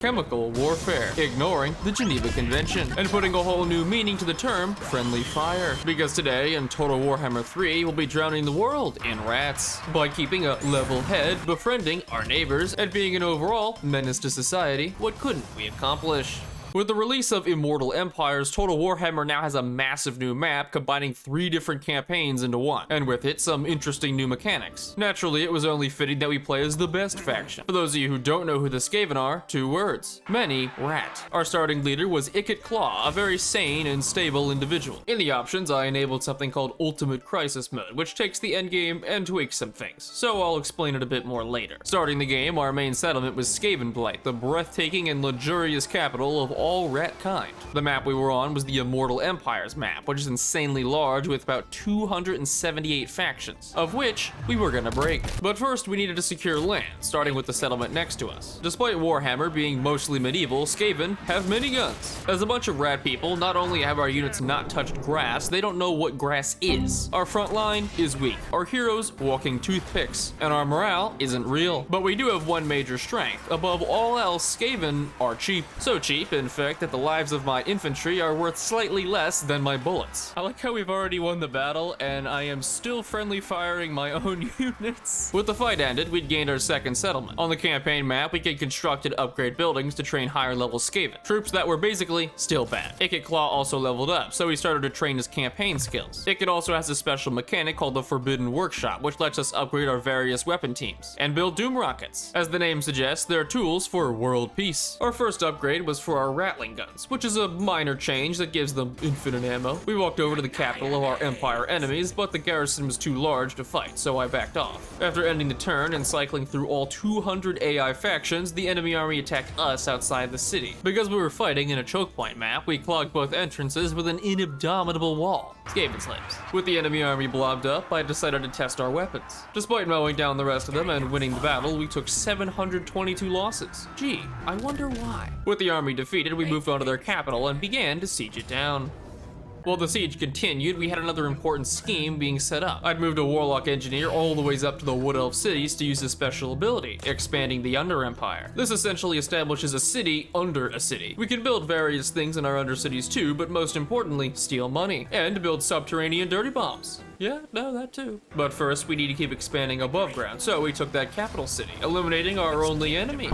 chemical warfare, ignoring the Geneva Convention, and putting a whole new meaning to the term friendly fire. Because today, in Total Warhammer 3, we'll be drowning the world in rats by keeping a level head, befriending our neighbors, and being an overall menace to society. What couldn't we accomplish? With the release of Immortal Empires, Total Warhammer now has a massive new map combining 3 different campaigns into one, and with it, some interesting new mechanics. Naturally, it was only fitting that we play as the best faction. For those of you who don't know who the SKAVEN are, 2 words. Many rat. Our starting leader was Claw, a very sane and stable individual. In the options, I enabled something called Ultimate Crisis Mode, which takes the endgame and tweaks some things, so I'll explain it a bit more later. Starting the game, our main settlement was SKAVEN, the breathtaking and luxurious capital of all rat kind. The map we were on was the Immortal Empires map, which is insanely large with about 278 factions, of which we were gonna break. But first we needed to secure land, starting with the settlement next to us. Despite Warhammer being mostly medieval, SKAVEN have miniguns. As a bunch of rat people, not only have our units not touched grass, they don't know what grass is. Our front line is weak, our heroes walking toothpicks, and our morale isn't real. But we do have one major strength. Above all else, SKAVEN are cheap. So cheap, in fact, that the lives of my infantry are worth slightly less than my bullets. I like how we've already won the battle, and I am still friendly firing my own units. With the fight ended, we'd gained our second settlement. On the campaign map, we could construct and upgrade buildings to train higher level SKAVEN, troops that were basically still bad. Claw also leveled up, so he started to train his campaign skills. Also has a special mechanic called the Forbidden Workshop, which lets us upgrade our various weapon teams and build doom rockets. As the name suggests, they're tools for world peace. Our first upgrade was for our Rattling guns, which is a minor change that gives them infinite ammo. We walked over to the capital of our Empire enemies, but the garrison was too large to fight, so I backed off. After ending the turn and cycling through all 200 AI factions, the enemy army attacked us outside the city. Because we were fighting in a choke point map, we clogged both entrances with an indomitable wall. SKAVEN slaves. With the enemy army blobbed up, I decided to test our weapons. Despite mowing down the rest of them and winning the battle, we took 722 losses. Gee, I wonder why. With the army defeated, we moved on to their capital and began to siege it down. While the siege continued, we had another important scheme being set up. I'd moved a warlock engineer all the ways up to the Wood Elf cities to use his special ability, expanding the Under Empire. This essentially establishes a city under a city. We can build various things in our under cities too, but most importantly, steal money and build subterranean dirty bombs. Yeah, no, that too. But first, we need to keep expanding above ground, so we took that capital city, eliminating our only enemy.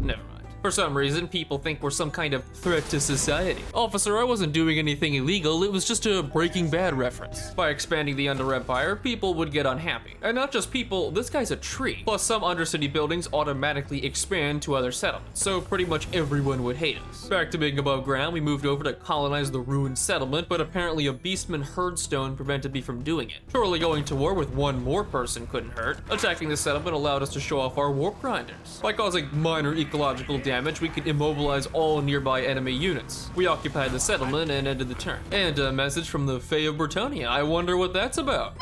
Never mind. For some reason, people think we're some kind of threat to society. Officer, I wasn't doing anything illegal, it was just a Breaking Bad reference. By expanding the Under Empire, people would get unhappy. And not just people, this guy's a tree. Plus, some Undercity buildings automatically expand to other settlements, so pretty much everyone would hate us. Back to being above ground, we moved over to colonize the ruined settlement, but apparently a Beastman herdstone prevented me from doing it. Surely going to war with one more person couldn't hurt. Attacking the settlement allowed us to show off our warp grinders. By causing minor ecological damage, we could immobilize all nearby enemy units. We occupied the settlement and ended the turn. And a message from the Fae of Britannia. I wonder what that's about.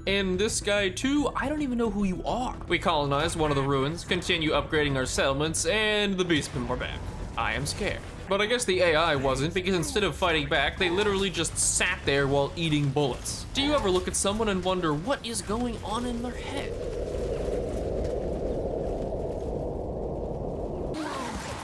And this guy too, I don't even know who you are. We colonized one of the ruins, continue upgrading our settlements, and the Beastmen were back. I am scared. But I guess the AI wasn't, because instead of fighting back, they literally just sat there while eating bullets. Do you ever look at someone and wonder what is going on in their head?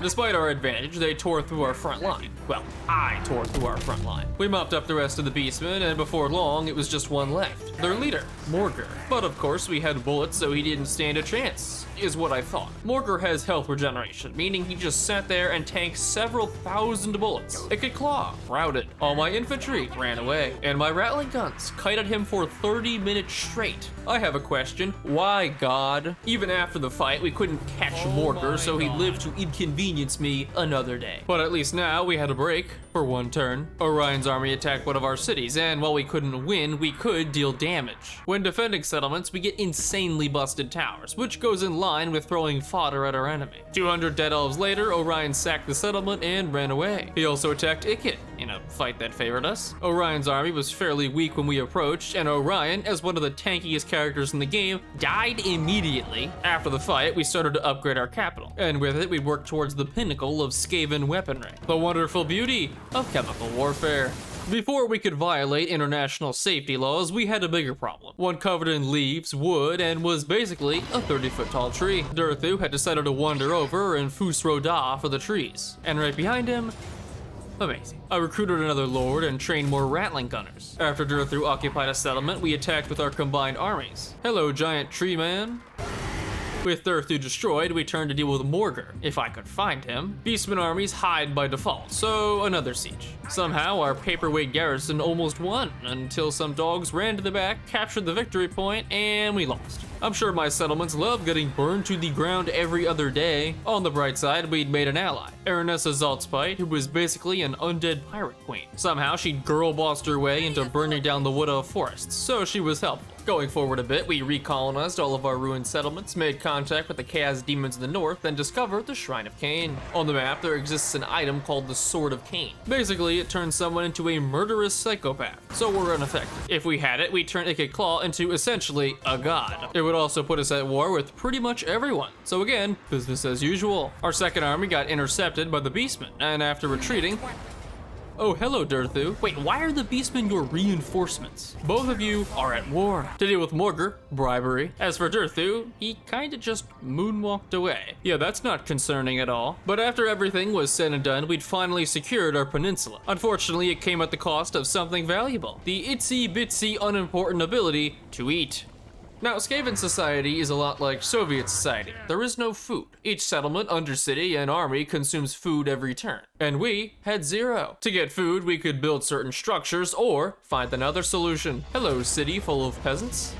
Despite our advantage, they tore through our front line. Well, I tore through our front line. We mopped up the rest of the Beastmen, and before long, it was just one left. Their leader, Morgur. But of course, we had bullets, so he didn't stand a chance, is what I thought. Morgur has health regeneration, meaning he just sat there and tanked several thousand bullets. Claw, routed. All my infantry ran away, and my Rattling guns kited him for 30 minutes straight. I have a question. Why, God? Even after the fight, we couldn't catch Morgur, so he lived to inconvenience me another day. But at least now we had a break for one turn. Orion's army attacked one of our cities, and while we couldn't win, we could deal damage. When defending settlements, we get insanely busted towers, which goes in line with throwing fodder at our enemy. 200 dead elves later, Orion sacked the settlement and ran away. He also attacked Ikit in a fight that favored us. Orion's army was fairly weak when we approached, and Orion, as one of the tankiest characters in the game, died immediately. After the fight, we started to upgrade our capital, and with it, we worked towards the pinnacle of SKAVEN weaponry, the wonderful beauty of chemical warfare. Before we could violate international safety laws, we had a bigger problem. One covered in leaves, wood, and was basically a 30-foot tall tree. Durthu had decided to wander over and Fusroda for the trees. And right behind him, amazing. I recruited another lord and trained more Ratling gunners. After Durthu occupied a settlement, we attacked with our combined armies. Hello, giant tree man. With Durthu destroyed, we turned to deal with Morgur, if I could find him. Beastman armies hide by default, so another siege. Somehow, our paperweight garrison almost won, until some dogs ran to the back, captured the victory point, and we lost. I'm sure my settlements love getting burned to the ground every other day. On the bright side, we'd made an ally, Aranessa Zaltspite, who was basically an undead pirate queen. Somehow, she'd girl-bossed her way into burning down the Wood Elf forests, so she was helpful. Going forward a bit, we recolonized all of our ruined settlements, made contact with the Chaos Demons in the north, and discovered the Shrine of Cain. On the map, there exists an item called the Sword of Cain. Basically, it turns someone into a murderous psychopath, so we're unaffected. If we had it, we'd turn Ikit Claw into essentially a god. It would also put us at war with pretty much everyone. So again, business as usual. Our second army got intercepted by the Beastmen, and after retreating, oh, hello, Durthu. Wait, why are the Beastmen your reinforcements? Both of you are at war. To deal with Morgur, bribery. As for Durthu, he kinda just moonwalked away. Yeah, that's not concerning at all. But after everything was said and done, we'd finally secured our peninsula. Unfortunately, it came at the cost of something valuable. The itsy-bitsy unimportant ability to eat. Now, SKAVEN society is a lot like Soviet society. There is no food. Each settlement, undercity, and army consumes food every turn. And we had zero. To get food, we could build certain structures or find another solution. Hello, city full of peasants.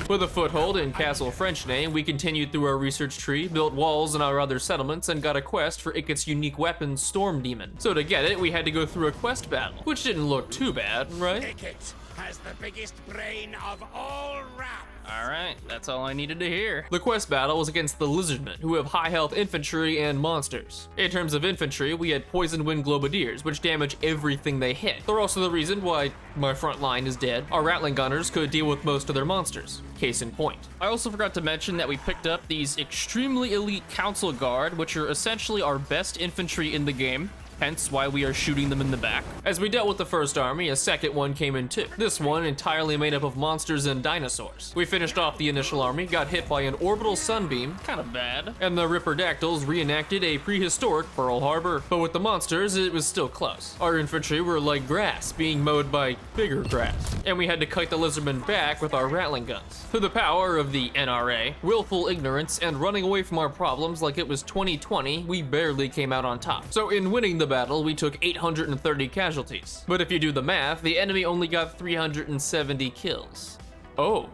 With a foothold in Castle French name, we continued through our research tree, built walls in our other settlements, and got a quest for Ikit's unique weapon, Storm Demon. So to get it, we had to go through a quest battle, which didn't look too bad, right? Ikit has the biggest brain of all rats. Alright, that's all I needed to hear. The quest battle was against the Lizardmen, who have high health infantry and monsters. In terms of infantry, we had Poison Wind Globadiers, which damage everything they hit. They're also the reason why my front line is dead. Our Ratling gunners could deal with most of their monsters. Case in point. I also forgot to mention that we picked up these extremely elite Council Guard, which are essentially our best infantry in the game. Hence why we are shooting them in the back. As we dealt with the first army, a second one came in too. This one entirely made up of monsters and dinosaurs. We finished off the initial army, got hit by an orbital sunbeam, kind of bad, and the Ripperdactyls reenacted a prehistoric Pearl Harbor. But with the monsters, it was still close. Our infantry were like grass, being mowed by bigger grass. And we had to kite the Lizardmen back with our Ratling guns. Through the power of the NRA, willful ignorance, and running away from our problems like it was 2020, we barely came out on top. So in winning the battle, we took 830 casualties. But if you do the math, the enemy only got 370 kills. Oh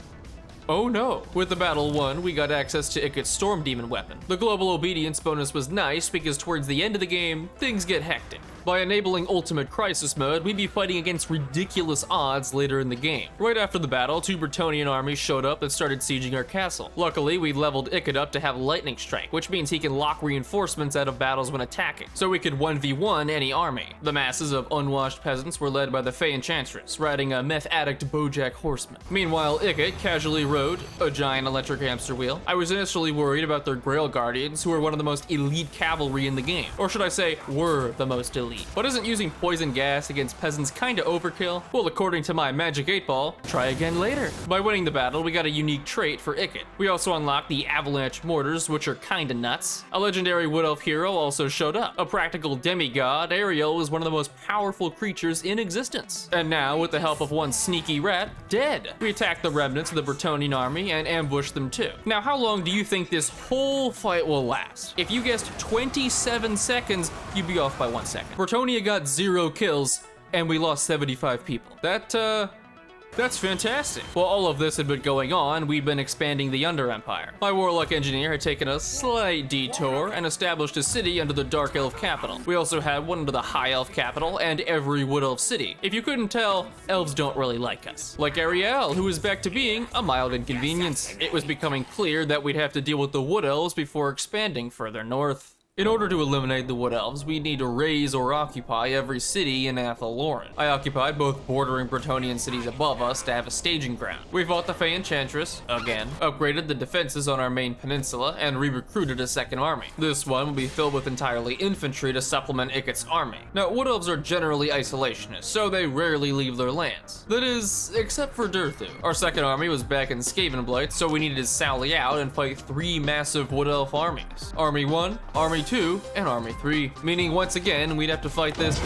no. With the battle won, we got access to Ikit's Storm Demon weapon. The global obedience bonus was nice because towards the end of the game, things get hectic. By enabling Ultimate Crisis Mode, we'd be fighting against ridiculous odds later in the game. Right after the battle, 2 Bretonnian armies showed up and started sieging our castle. Luckily, we leveled Ikit up to have Lightning Strike, which means he can lock reinforcements out of battles when attacking, so we could 1v1 any army. The masses of unwashed peasants were led by the Fey Enchantress, riding a meth addict Bojack horseman. Meanwhile, Ikit casually rode a giant electric hamster wheel. I was initially worried about their Grail Guardians, who are one of the most elite cavalry in the game. Or should I say, were the most elite. But isn't using poison gas against peasants kinda overkill? Well, according to my magic 8-ball, try again later. By winning the battle, we got a unique trait for Ikit. We also unlocked the Avalanche Mortars, which are kinda nuts. A legendary Wood Elf hero also showed up. A practical demigod, Ariel was one of the most powerful creatures in existence. And now, with the help of one sneaky rat, dead. We attacked the remnants of the Bretonnian army and ambushed them too. Now, how long do you think this whole fight will last? If you guessed 27 seconds, you'd be off by 1 second. Bretonnia got 0 kills, and we lost 75 people. That's fantastic. While all of this had been going on, we'd been expanding the Under Empire. My warlock engineer had taken a slight detour and established a city under the Dark Elf capital. We also had one under the High Elf capital and every Wood Elf city. If you couldn't tell, elves don't really like us. Like Ariel, who was back to being a mild inconvenience. It was becoming clear that we'd have to deal with the Wood Elves before expanding further north. In order to eliminate the Wood Elves, we need to raise or occupy every city in Athiloran. I occupied both bordering Bretonnian cities above us to have a staging ground. We fought the Fey Enchantress, again, upgraded the defenses on our main peninsula, and re-recruited a second army. This one will be filled with entirely infantry to supplement Ikit's army. Now, Wood Elves are generally isolationists, so they rarely leave their lands. That is, except for Durthu. Our second army was back in SKAVEN, so we needed to sally out and fight 3 massive Wood Elf armies. Army 1, Army 2, and Army 3, meaning once again we'd have to fight this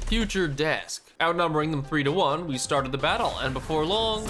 future desk. Outnumbering them 3 to 1, we started the battle, and before long,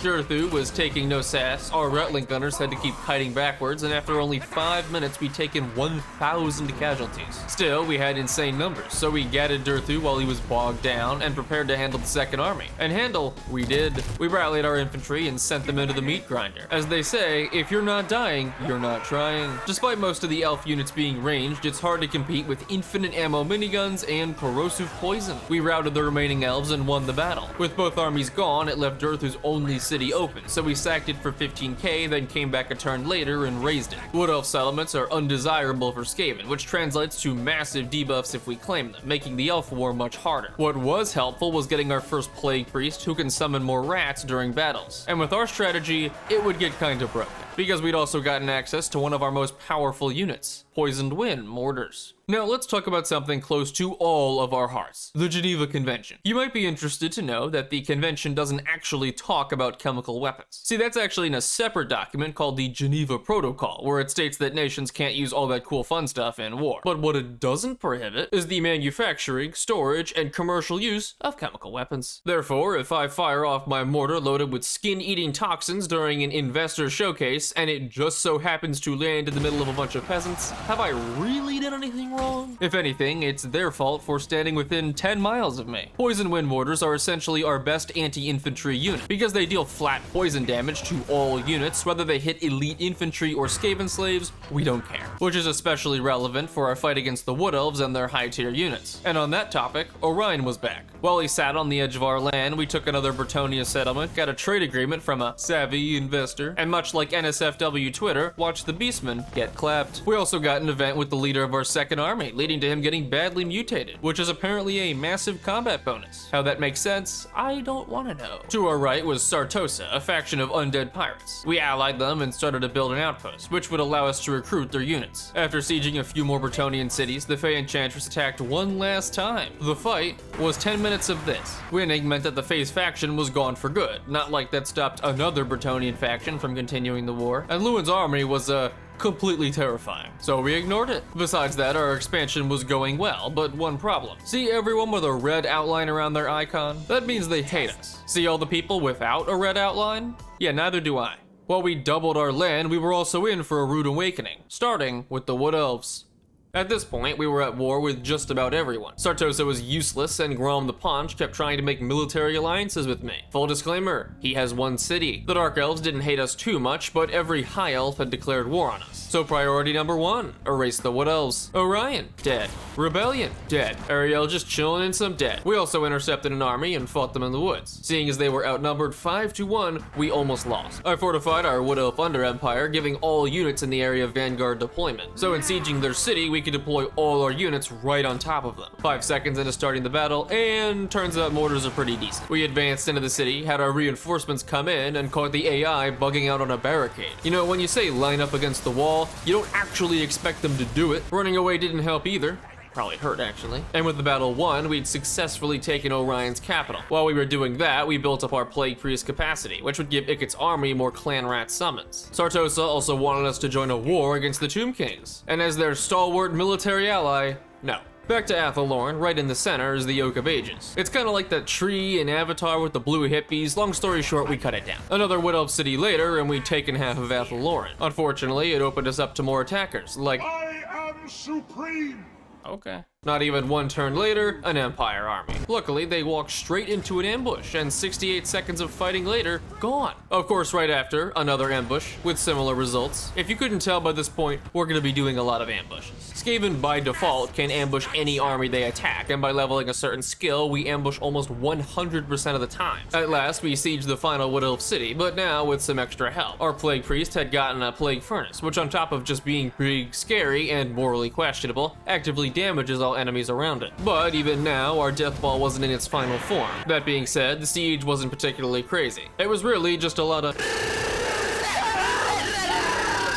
Durthu was taking no sass. Our Rattling gunners had to keep kiting backwards, and after only 5 minutes, we'd taken 1,000 casualties. Still, we had insane numbers, so we gadded Durthu while he was bogged down and prepared to handle the second army. And handle, we did. We rallied our infantry and sent them into the meat grinder. As they say, if you're not dying, you're not trying. Despite most of the elf units being ranged, it's hard to compete with infinite ammo miniguns and corrosive poison. We routed the remaining elves and won the battle. With both armies gone, it left Durthu's only city open, so we sacked it for 15k, then came back a turn later and raised it. Wood Elf settlements are undesirable for SKAVEN, which translates to massive debuffs if we claim them, making the elf war much harder. What was helpful was getting our first plague priest who can summon more rats during battles, and with our strategy, it would get kinda broken, because we'd also gotten access to one of our most powerful units, Poisoned Wind mortars. Now let's talk about something close to all of our hearts, the Geneva Convention. You might be interested to know that the convention doesn't actually talk about chemical weapons. See, that's actually in a separate document called the Geneva Protocol, where it states that nations can't use all that cool fun stuff in war. But what it doesn't prohibit is the manufacturing, storage, and commercial use of chemical weapons. Therefore, if I fire off my mortar loaded with skin-eating toxins during an investor showcase, and it just so happens to land in the middle of a bunch of peasants, have I really done anything wrong? If anything, it's their fault for standing within 10 miles of me. Poison Wind mortars are essentially our best anti-infantry unit, because they deal flat poison damage to all units, whether they hit elite infantry or SKAVEN slaves, we don't care. Which is especially relevant for our fight against the Wood Elves and their high-tier units. And on that topic, Orion was back. While he sat on the edge of our land, we took another Bretonnia settlement, got a trade agreement from a savvy investor, and much like NSFW Twitter, watched the Beastmen get clapped. We also got an event with the leader of our second army, leading to him getting badly mutated, which is apparently a massive combat bonus. How that makes sense, I don't want to know. To our right was Sartosa, a faction of undead pirates. We allied them and started to build an outpost, which would allow us to recruit their units. After sieging a few more Bretonnian cities, the Fey Enchantress attacked one last time. The fight was 10 minutes of this. Winning meant that the Fey's faction was gone for good, not like that stopped another Bretonnian faction from continuing the war, and Lewin's army was completely terrifying, so we ignored it. Besides that, our expansion was going well, but one problem. See everyone with a red outline around their icon? That means they hate us. See all the people without a red outline? Yeah, neither do I. While we doubled our land, we were also in for a rude awakening, starting with the Wood Elves. At this point, we were at war with just about everyone. Sartosa was useless, and Grom the Paunch kept trying to make military alliances with me. Full disclaimer, he has one city. The Dark Elves didn't hate us too much, but every High Elf had declared war on us. So priority number 1, erase the Wood Elves. Orion, dead. Rebellion, dead. Ariel just chilling in some dead. We also intercepted an army and fought them in the woods. Seeing as they were outnumbered 5 to 1, we almost lost. I fortified our Wood Elf Under Empire, giving all units in the area vanguard deployment. So in sieging their city, we could deploy all our units right on top of them. 5 seconds into starting the battle, and turns out mortars are pretty decent. We advanced into the city, had our reinforcements come in, and caught the AI bugging out on a barricade. You know, when you say line up against the wall, you don't actually expect them to do it. Running away didn't help either. Probably hurt, actually. And with the battle won, we'd successfully taken Orion's capital. While we were doing that, we built up our Plague Priest capacity, which would give Ikit's army more clan rat summons. Sartosa also wanted us to join a war against the Tomb Kings, and as their stalwart military ally, no. Back to Athiloran, right in the center is the Yoke of Ages. It's kind of like that tree in Avatar with the blue hippies. Long story short, we cut it down. Another Wood Elf city later, and we'd taken half of Athiloran. Unfortunately, it opened us up to more attackers, like... I am supreme! Okay. Not even one turn later, an Empire army. Luckily, they walked straight into an ambush, and 68 seconds of fighting later, gone. Of course, right after, another ambush, with similar results. If you couldn't tell by this point, we're gonna be doing a lot of ambushes. SKAVEN, by default, can ambush any army they attack, and by leveling a certain skill, we ambush almost 100% of the time. At last, we sieged the final Wood Elf city, but now with some extra help. Our Plague Priest had gotten a Plague Furnace, which on top of just being big, scary, and morally questionable, actively damages all enemies around it. But even now, our Death Ball wasn't in its final form. That being said, the siege wasn't particularly crazy. It was really just a lot of...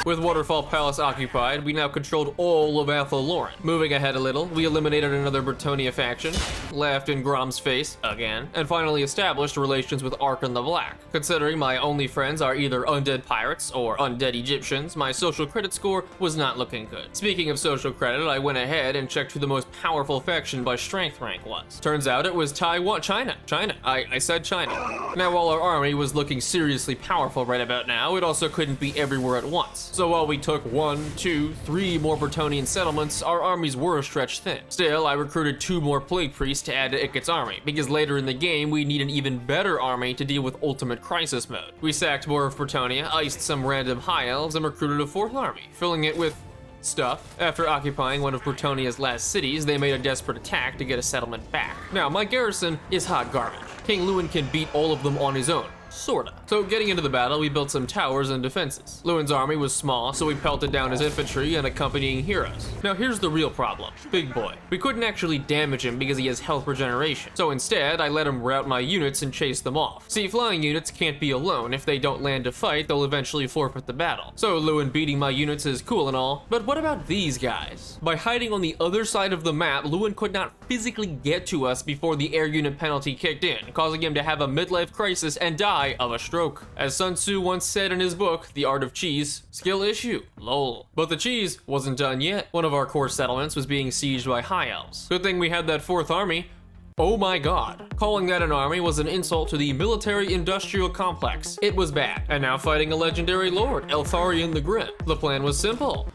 With Waterfall Palace occupied, we now controlled all of Athel Loren. Moving ahead a little, we eliminated another Bretonnia faction, laughed in Grom's face again, and finally established relations with Archon the Black. Considering my only friends are either undead pirates or undead Egyptians, my social credit score was not looking good. Speaking of social credit, I went ahead and checked who the most powerful faction by strength rank was. Turns out it was China. I said China. Now, while our army was looking seriously powerful right about now, it also couldn't be everywhere at once. So while we took 1, 2, 3 more Bretonnian settlements, our armies were stretched thin. Still, I recruited 2 more Plague Priests to add to Ikit's army, because later in the game, we need an even better army to deal with Ultimate Crisis mode. We sacked more of Bretonnia, iced some random High Elves, and recruited a 4th army, filling it with stuff. After occupying one of Bretonnia's last cities, they made a desperate attack to get a settlement back. Now, my garrison is hot garbage. King Lewin can beat all of them on his own. Sorta. So getting into the battle, we built some towers and defenses. Lewin's army was small, so we pelted down his infantry and accompanying heroes. Now here's the real problem. Big boy. We couldn't actually damage him because he has health regeneration. So instead, I let him rout my units and chase them off. See, flying units can't be alone. If they don't land to fight, they'll eventually forfeit the battle. So Lewin beating my units is cool and all, but what about these guys? By hiding on the other side of the map, Lewin could not physically get to us before the air unit penalty kicked in, causing him to have a midlife crisis and die of a stroke. As Sun Tzu once said in his book, The Art of Cheese, skill issue, lol. But the cheese wasn't done yet. One of our core settlements was being sieged by High Elves. Good thing we had that 4th army. Oh my god. Calling that an army was an insult to the military-industrial complex. It was bad. And now fighting a legendary lord, Eltharion the Grim. The plan was simple.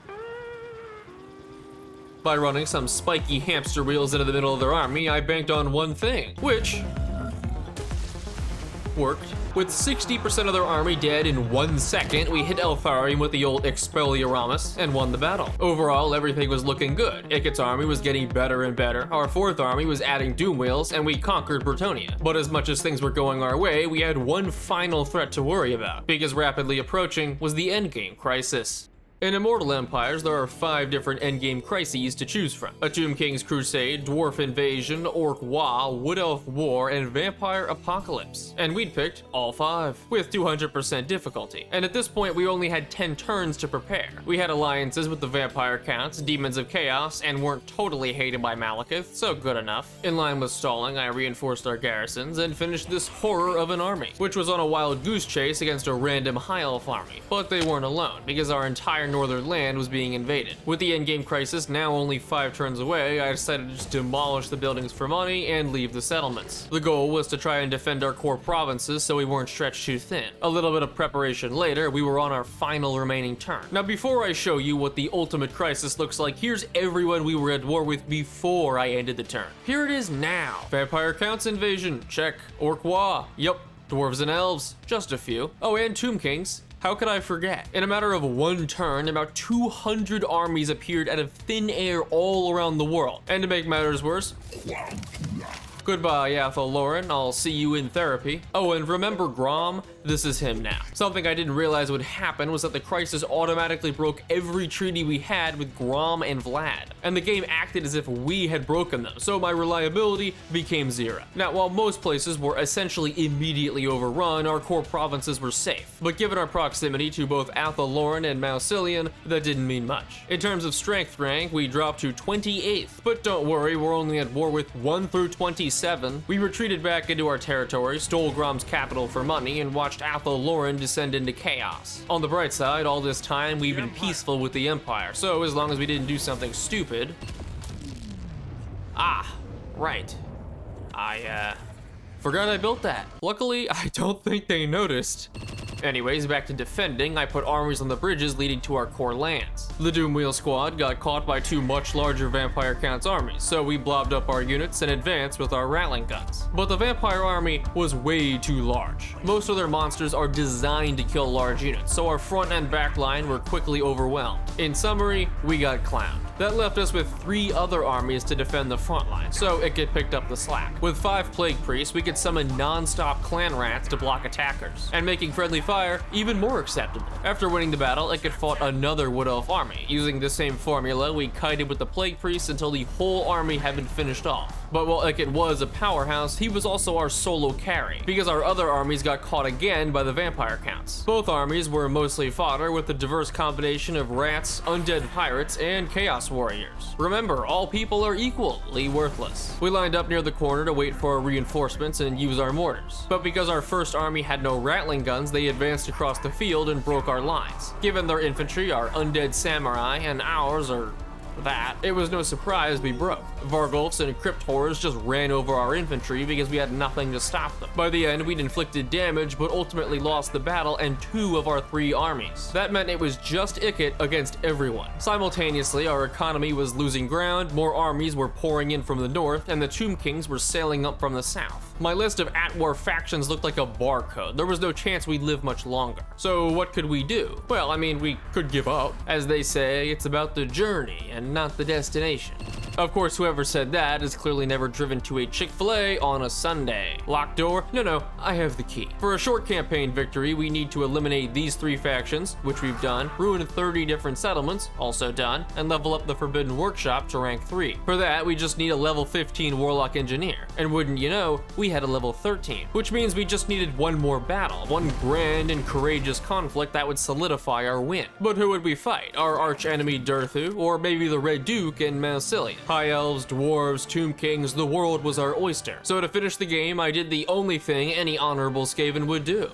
By running some spiky hamster wheels into the middle of their army, I banked on one thing, which worked. With 60% of their army dead in 1 second, we hit Eltharion with the old Expelliarmus and won the battle. Overall, everything was looking good. Ikit's army was getting better and better, our 4th army was adding doom wheels, and we conquered Bretonnia. But as much as things were going our way, we had one final threat to worry about, because rapidly approaching was the endgame crisis. In Immortal Empires, there are 5 different endgame crises to choose from. A Tomb King's Crusade, Dwarf Invasion, Orc Wa, Wood Elf War, and Vampire Apocalypse. And we'd picked all 5, with 200% difficulty. And at this point, we only had 10 turns to prepare. We had alliances with the Vampire Counts, Demons of Chaos, and weren't totally hated by Malekith, so good enough. In line with stalling, I reinforced our garrisons and finished this horror of an army, which was on a wild goose chase against a random High Elf army. But they weren't alone, because our entire northern land was being invaded. With the endgame crisis now only 5 turns away, I decided to just demolish the buildings for money and leave the settlements. The goal was to try and defend our core provinces so we weren't stretched too thin. A little bit of preparation later, we were on our final remaining turn. Now before I show you what the ultimate crisis looks like, here's everyone we were at war with before I ended the turn. Here it is now. Vampire Counts invasion, check. Orc Wa, yep. Dwarves and Elves, just a few. Oh, and Tomb Kings. How could I forget? In a matter of 1 turn, about 200 armies appeared out of thin air all around the world. And to make matters worse, goodbye, Athel Loren, I'll see you in therapy. Oh, and remember Grom? This is him now. Something I didn't realize would happen was that the crisis automatically broke every treaty we had with Grom and Vlad. And the game acted as if we had broken them, so my reliability became 0. Now, while most places were essentially immediately overrun, our core provinces were safe. But given our proximity to both Athel Loren and Mausilian, that didn't mean much. In terms of strength rank, we dropped to 28th. But don't worry, we're only at war with 1 through 27. We retreated back into our territory, stole Grom's capital for money, and watched Athel Loren descend into chaos. On the bright side, all this time we've been peaceful with the Empire, so as long as we didn't do something stupid. Ah, right. I forgot I built that. Luckily, I don't think they noticed. Anyways, back to defending, I put armies on the bridges leading to our core lands. The Doomwheel squad got caught by two much larger Vampire Count's armies, so we blobbed up our units and advanced with our Rattling guns. But the Vampire army was way too large. Most of their monsters are designed to kill large units, so our front and back line were quickly overwhelmed. In summary, we got clowned. That left us with 3 other armies to defend the front line, so it picked up the slack. With 5 Plague Priests, we could summon non-stop clan rats to block attackers, and making friendly fire even more acceptable. After winning the battle, it fought another Wood Elf army. Using the same formula, we kited with the Plague Priests until the whole army had been finished off. But while Ickett was a powerhouse, he was also our solo carry, because our other armies got caught again by the Vampire Counts. Both armies were mostly fodder with a diverse combination of rats, undead pirates, and chaos warriors. Remember, all people are equally worthless. We lined up near the corner to wait for our reinforcements and use our mortars. But because our first army had no Rattling guns, they advanced across the field and broke our lines. Given their infantry are undead samurai and ours are that, it was no surprise we broke. Vargulfs and Crypt Horrors just ran over our infantry because we had nothing to stop them. By the end, we'd inflicted damage, but ultimately lost the battle and 2 of our 3 armies. That meant it was just Ickett against everyone. Simultaneously, our economy was losing ground, more armies were pouring in from the north, and the Tomb Kings were sailing up from the south. My list of at-war factions looked like a barcode. There was no chance we'd live much longer. So what could we do? Well, I mean, we could give up. As they say, it's about the journey and not the destination. Of course, whoever said that has clearly never driven to a Chick-fil-A on a Sunday. Locked door? No, I have the key. For a short campaign victory, we need to eliminate these 3 factions, which we've done, ruin 30 different settlements, also done, and level up the Forbidden Workshop to rank 3. For that, we just need a level 15 Warlock Engineer. And wouldn't you know, we had a level 13, which means we just needed one more battle, one grand and courageous conflict that would solidify our win. But who would we fight? Our arch enemy Durthu, or maybe the Red Duke and Massilia? High Elves, Dwarves, Tomb Kings, the world was our oyster. So to finish the game, I did the only thing any honorable SKAVEN would do.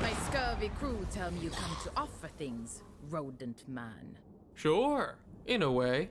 My scurvy crew tell me you come to offer things, rodent man. Sure, in a way.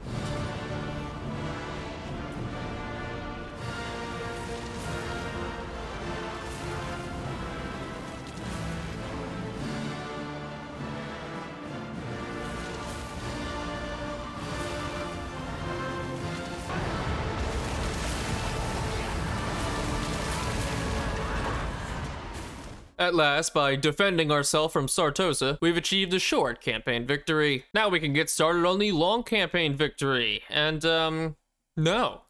At last, by defending ourselves from Sartosa, we've achieved a short campaign victory. Now we can get started on the long campaign victory, and no.